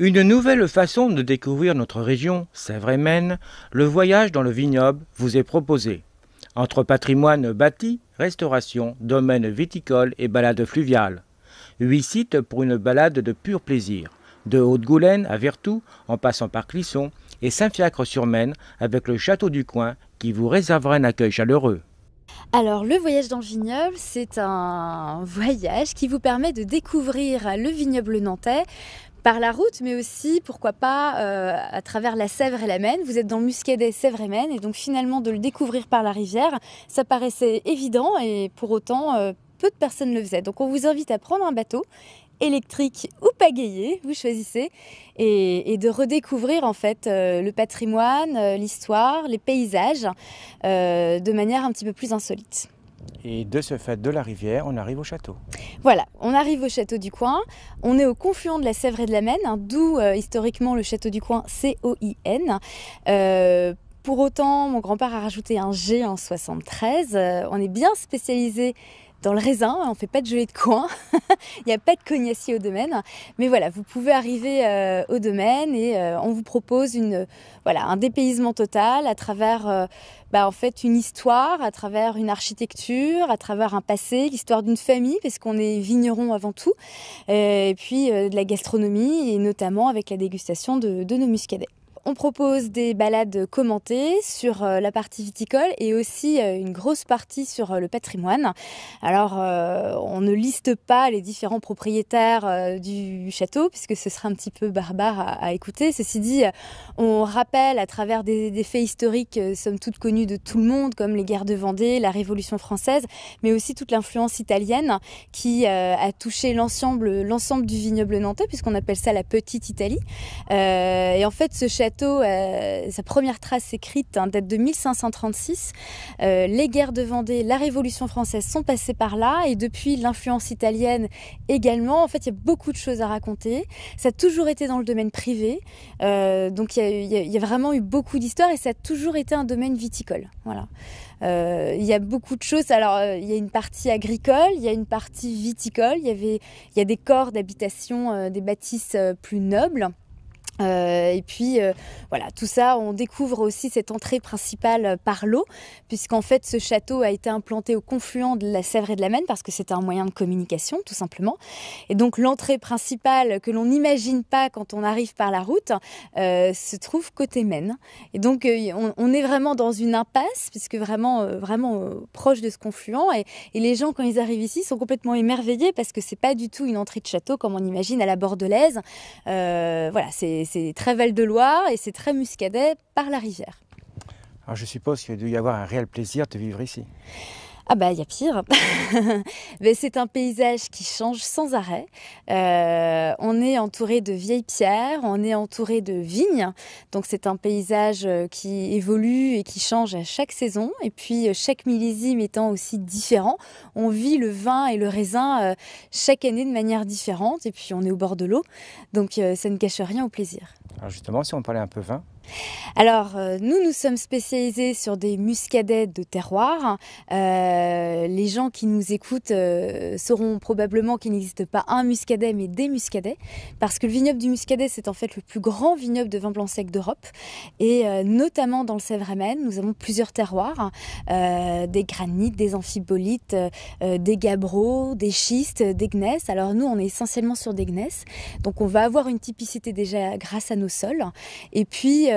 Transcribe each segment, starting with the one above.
Une nouvelle façon de découvrir notre région, Sèvres-et-Maine, le voyage dans le vignoble vous est proposé. Entre patrimoine bâti, restauration, domaine viticole et balade fluviale. 8 sites pour une balade de pur plaisir. De Haute-Goulaine à Vertou, en passant par Clisson, et Saint-Fiacre-sur-Maine avec le château du Coin qui vous réservera un accueil chaleureux. Alors, le voyage dans le vignoble, c'est un voyage qui vous permet de découvrir le vignoble nantais par la route, mais aussi, pourquoi pas, à travers la Sèvre et la Maine. Vous êtes dans le Muscadet, Sèvres et Maine, et donc finalement de le découvrir par la rivière, ça paraissait évident, et pour autant, peu de personnes le faisaient. Donc on vous invite à prendre un bateau électrique ou pagayé, vous choisissez, et de redécouvrir en fait le patrimoine, l'histoire, les paysages, de manière un petit peu plus insolite. Et de ce fait, de la rivière, on arrive au château. Voilà, on arrive au château du Coin, on est au confluent de la Sèvre et de la Maine, hein, d'où historiquement le château du Coin, C-O-I-N. Pour autant, mon grand-père a rajouté un G en 73. On est bien spécialisé dans le raisin, on ne fait pas de gelée de coin, il n'y a pas de cognacier au domaine. Mais voilà, vous pouvez arriver au domaine et on vous propose un dépaysement total à travers en fait, une histoire, à travers une architecture, à travers un passé, l'histoire d'une famille, parce qu'on est vigneron avant tout, et puis de la gastronomie, et notamment avec la dégustation de nos muscadets. On propose des balades commentées sur la partie viticole et aussi une grosse partie sur le patrimoine. Alors, on ne liste pas les différents propriétaires du château, puisque ce serait un petit peu barbare à écouter. Ceci dit, on rappelle à travers des faits historiques, somme toute connus de tout le monde, comme les guerres de Vendée, la Révolution française, mais aussi toute l'influence italienne qui a touché l'ensemble du vignoble nantais, puisqu'on appelle ça la Petite Italie. Et en fait, ce château, sa première trace écrite date de 1536. Les guerres de Vendée, la Révolution française sont passées par là, et depuis l'influence italienne également. En fait, il y a beaucoup de choses à raconter. Ça a toujours été dans le domaine privé, donc il y a vraiment eu beaucoup d'histoires, et ça a toujours été un domaine viticole. Voilà. Il y a beaucoup de choses. Alors, il y a une partie agricole, il y a une partie viticole. Il y a des corps d'habitation, des bâtisses plus nobles. Et puis voilà, tout ça, on découvre aussi cette entrée principale par l'eau, puisqu'en fait ce château a été implanté au confluent de la Sèvre et de la Maine, parce que c'était un moyen de communication tout simplement. Et donc l'entrée principale que l'on n'imagine pas quand on arrive par la route se trouve côté Maine. Et donc on est vraiment dans une impasse, puisque vraiment proche de ce confluent, et les gens quand ils arrivent ici sont complètement émerveillés, parce que c'est pas du tout une entrée de château comme on imagine à la bordelaise. Voilà, c'est très Val-de-Loire et c'est très muscadet par la rivière. Alors je suppose qu'il doit y avoir un réel plaisir de vivre ici. Ah bah, il y a pire. Mais c'est un paysage qui change sans arrêt. On est entouré de vieilles pierres, on est entouré de vignes. Donc c'est un paysage qui évolue et qui change à chaque saison. Et puis chaque millésime étant aussi différent, on vit le vin et le raisin chaque année de manière différente. Et puis on est au bord de l'eau, donc ça ne cache rien au plaisir. Alors justement, si on parlait un peu vin. Alors, nous sommes spécialisés sur des muscadets de terroir. Les gens qui nous écoutent sauront probablement qu'il n'existe pas un muscadet, mais des muscadets, parce que le vignoble du Muscadet, c'est en fait le plus grand vignoble de vin blanc sec d'Europe. Et notamment dans le Sèvres-et-Maine, nous avons plusieurs terroirs, des granites, des amphibolites, des gabbros, des schistes, des gneiss. Alors nous, on est essentiellement sur des gneiss, donc on va avoir une typicité déjà grâce à nos sols. Et puis,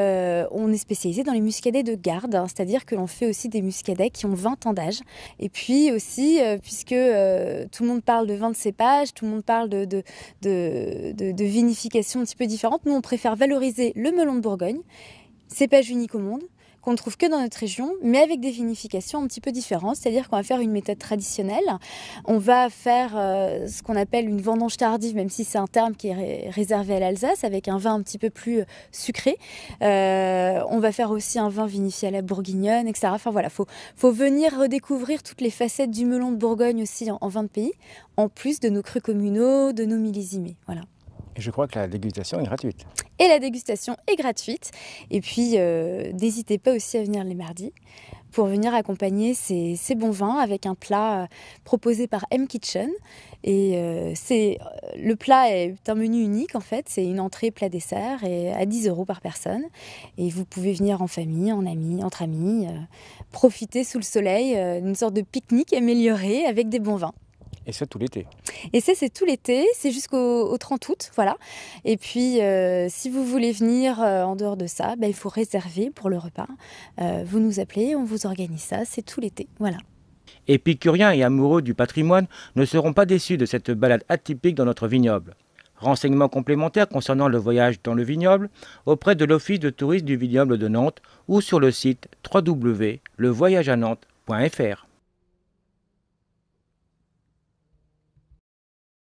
on est spécialisé dans les muscadets de garde, hein, c'est-à-dire que l'on fait aussi des muscadets qui ont 20 ans d'âge. Et puis aussi, puisque tout le monde parle de vin de cépage, tout le monde parle de vinification un petit peu différente, nous on préfère valoriser le melon de Bourgogne, cépage unique au monde, qu'on ne trouve que dans notre région, mais avec des vinifications un petit peu différentes, c'est-à-dire qu'on va faire une méthode traditionnelle, on va faire ce qu'on appelle une vendange tardive, même si c'est un terme qui est réservé à l'Alsace, avec un vin un petit peu plus sucré. On va faire aussi un vin vinifié à la bourguignonne, etc. Enfin voilà, faut venir redécouvrir toutes les facettes du melon de Bourgogne aussi en vin de pays, en plus de nos crus communaux, de nos millésimés. Voilà. Et je crois que la dégustation est gratuite. Et la dégustation est gratuite. Et puis, n'hésitez pas aussi à venir les mardis, pour venir accompagner ces bons vins avec un plat proposé par M Kitchen. Et le plat est un menu unique en fait, c'est une entrée plat dessert et à 10 € par personne. Et vous pouvez venir en famille, en amis, entre amis, profiter sous le soleil d'une sorte de pique-nique amélioré avec des bons vins. Et ça tout l'été. Et c'est tout l'été, c'est jusqu'au 30 août, voilà. Et puis, si vous voulez venir en dehors de ça, il faut réserver pour le repas. Vous nous appelez, on vous organise ça, c'est tout l'été, voilà. Épicuriens et amoureux du patrimoine ne seront pas déçus de cette balade atypique dans notre vignoble. Renseignements complémentaires concernant le voyage dans le vignoble auprès de l'Office de tourisme du vignoble de Nantes ou sur le site www.levoyageanantes.fr.